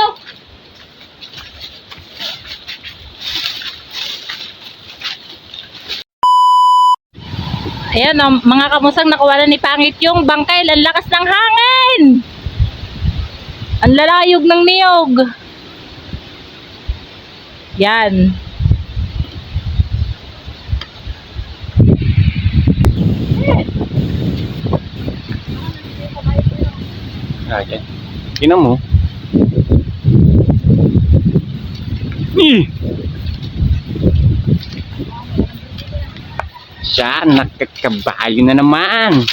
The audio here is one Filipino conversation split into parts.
kabayo. Ayan o, mga kamusang, nakuha ni Pangit yung bangkay. Ang lakas ng hangin. Ang lalayog ng niyog. Yan. Ayan. Tingnan mo. Siya, nakakabayo na naman.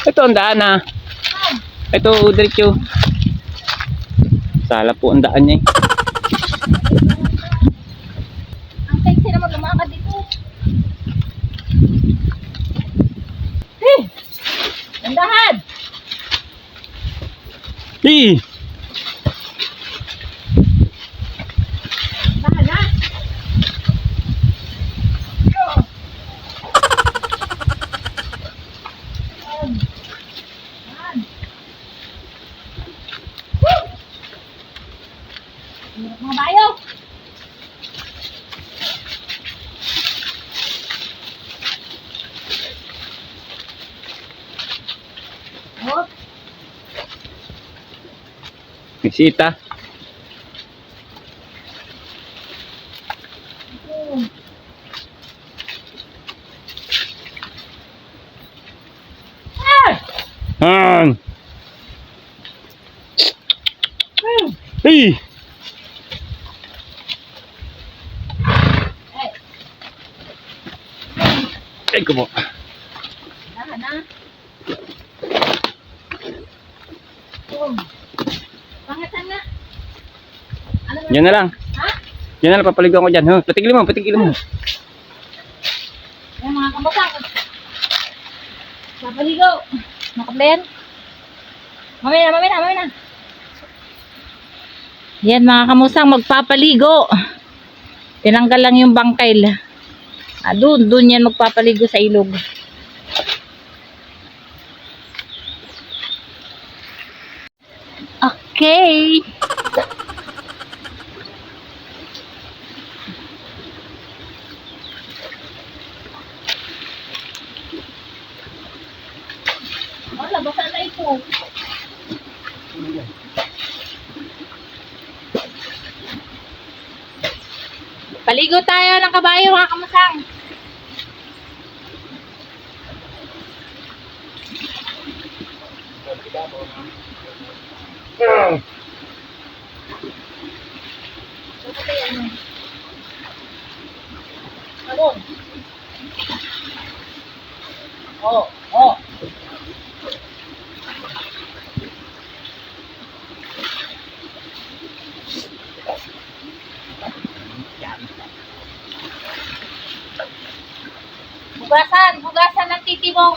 Ito ang daan na. Ito, diretso. Sala po ang daan niya. Ang taxi naman lumakad dito. Hey! Dandahan! Eh! Dandahan ha! Mga bayo! Oh, Bisita. Han. Hey. Ay, kumo. dandahan ha! Oh. Pangasan na! Ano ba? Yan na lang. Ha? Yan na lang, papaligaw ko dyan. Huh? Patigilin mo, patigilin mo. Ayan mga kamusang. Papaligo. Makabler. Mamaya na. Yan mga kamusang, magpapaligo. Tinanggal lang yung bangkail. Doon yan magpapaligo sa ilog. Okay. Wala, basta na ito. Paligo tayo ng kabayo mga kamusang. Oh. Hugasan ng titibong.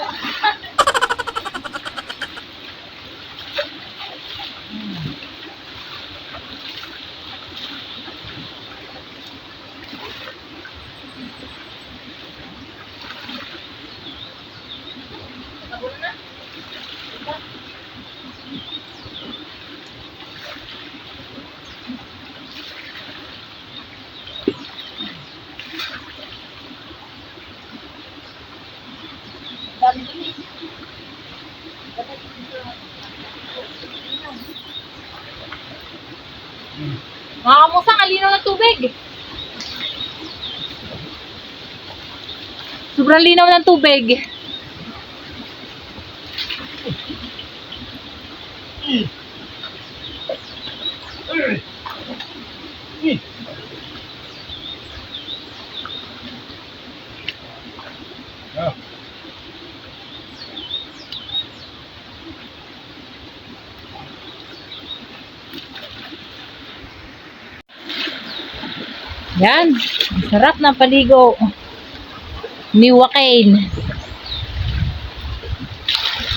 Mga kamusang, ang linaw ng tubig. Sobrang linaw ng tubig. Yan, sarap na paligo ni Joaquin.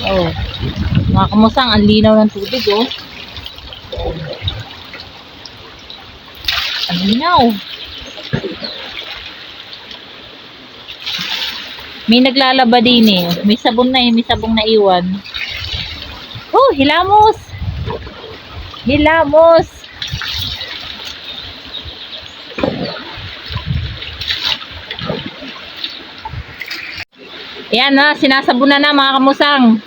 Oh, mga kamusang, ang linaw ng tubig, oh. Ang linaw. May naglalaba din eh. May sabon na eh. May sabong na iwan. Oh, hilamos! Hilamos! Ayan na, sinasabon na mga kamusang.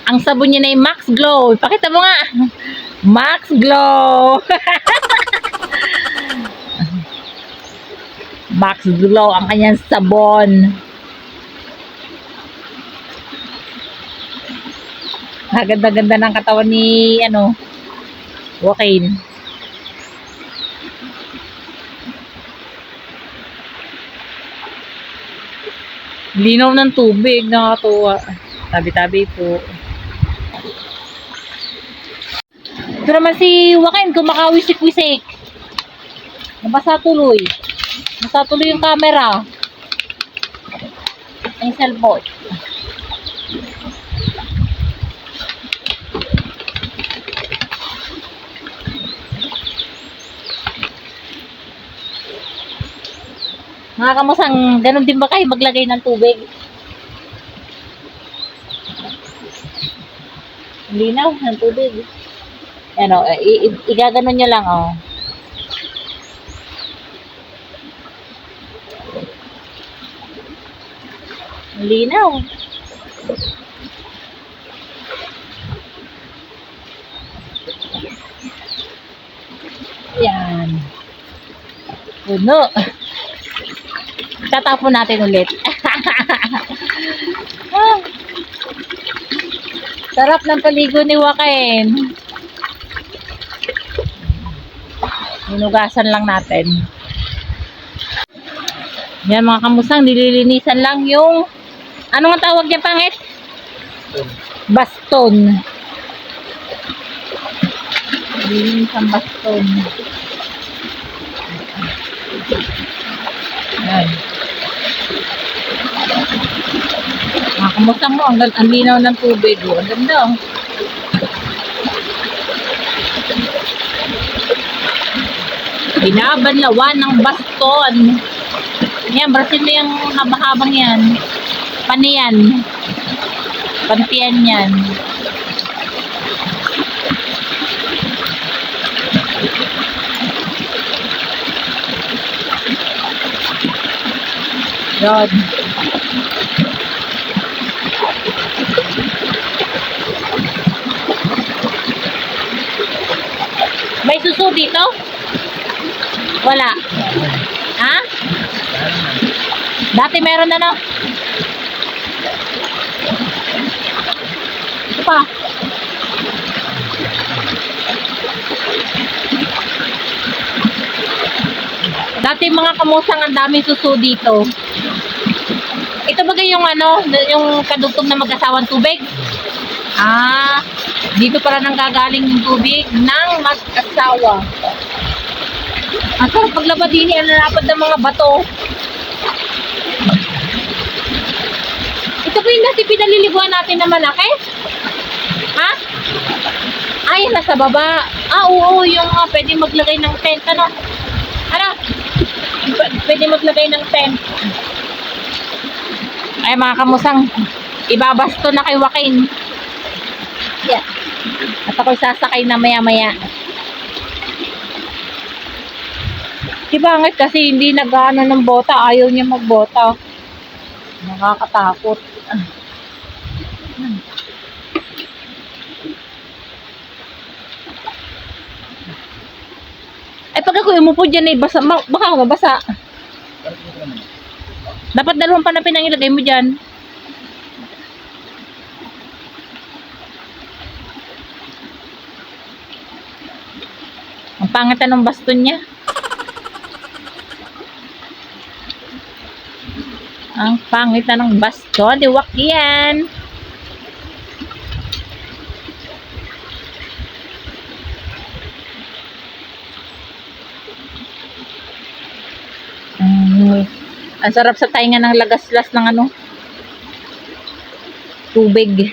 Ang sabon niya na yung Max Glow. Ipakita mo nga. Max Glow. Max Glow ang kanyang sabon. Ganda-ganda ng katawan ni Joaquin. Linaw ng tubig, nakakatuwa. Tabi-tabi po. Ito naman si Joaquin, kumakawisik-wisik. Nabasa tuloy. Nabasa tuloy yung camera. Ang cellphone. Mga kamusang, ganun din ba kayo maglagay ng tubig? Linaw ng tubig. Ano, igaganon nyo lang, oh. Linaw. Yan. Puno. Tatapon natin ulit. Sarap ng paligo ni Joaquin. Hinugasan lang natin. Yan mga kamusang, nililinisan lang yung ano nga tawag niya, pangit? Baston. Nililinisan baston. Yan. Mga kamusang mo, ang linaw ng tubig. Ang ganda, oh. Binabanlawan ng baston. Yan, Brazilian haba-habang yan. Paniyan. Pantiyan yan. Yan. May suso dito? Wala. Ha? Dati meron na, no? Ito pa. Dati mga kamusang ang daming suso dito. Ito ba yung yung kadugtong na mag-asawang tubig? Ah, dito pala nanggagaling yung tubig ng mag-asawa. Ang sarap paglaba din yan, nalapad ng mga bato. Ito po yung nasi pinaliliguan natin na malaki? Ha? Ay, nasa baba. Ah, oo, yung pwede maglagay ng tent, ano? Ano? Pwede maglagay ng tent. Ay, mga kamusang, ibabasto na kay Joaquin. Yeah. At ako'y sasakay na maya-maya. Bakit kasi hindi nag-ano ng bota, ayaw niya magbota. Nakakatakot. Ay, pag ako umupo dyan ay basa, baka ako mabasa. Dapat dalawang panapin ang ilagay mo dyan. Ang pangitan ng baston niya. Ang pangitan ng baston ni Joaquin. Ang sarap sa tainga ng lagaslas ng tubig.